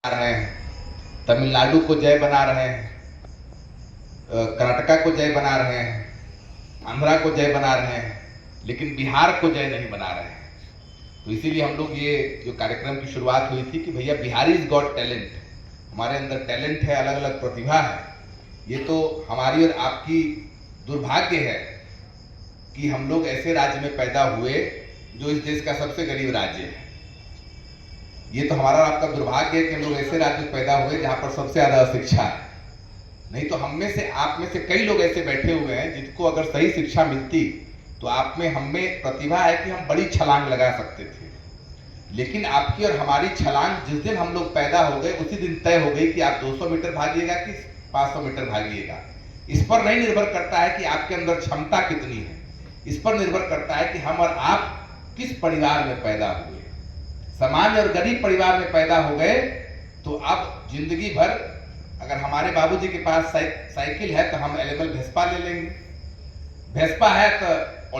रहे हैं, तमिलनाडु को जय बना रहे हैं, कर्नाटका को जय बना रहे हैं, आंध्रा को जय बना रहे हैं, लेकिन बिहार को जय नहीं बना रहे हैं। तो इसीलिए हम लोग ये जो कार्यक्रम की शुरुआत हुई थी कि भैया बिहारी इज गॉट टैलेंट, हमारे अंदर टैलेंट है, अलग अलग प्रतिभा है। ये तो हमारी और आपकी दुर्भाग्य है कि हम लोग ऐसे राज्य में पैदा हुए जो इस देश का सबसे गरीब राज्य है। ये तो हमारा आपका दुर्भाग्य है कि हम लोग ऐसे राज्य में पैदा हुए जहां पर सबसे ज्यादा शिक्षा है। नहीं तो हम में से, आप में से कई लोग ऐसे बैठे हुए हैं जिनको अगर सही शिक्षा मिलती तो आप में, हम में प्रतिभा है कि हम बड़ी छलांग लगा सकते थे। लेकिन आपकी और हमारी छलांग जिस दिन हम लोग पैदा हो गए उसी दिन तय हो गई कि आप 200 मीटर भागिएगा कि 500 मीटर भागिएगा। इस पर नहीं निर्भर करता है कि आपके अंदर क्षमता कितनी है, इस पर निर्भर करता है कि हम और आप किस परिवार में पैदा हुए। सामान्य और गरीब परिवार में पैदा हो गए तो अब जिंदगी भर, अगर हमारे बाबूजी के पास साइकिल है तो हम एलेबल वेस्पा ले लेंगे, वेस्पा है तो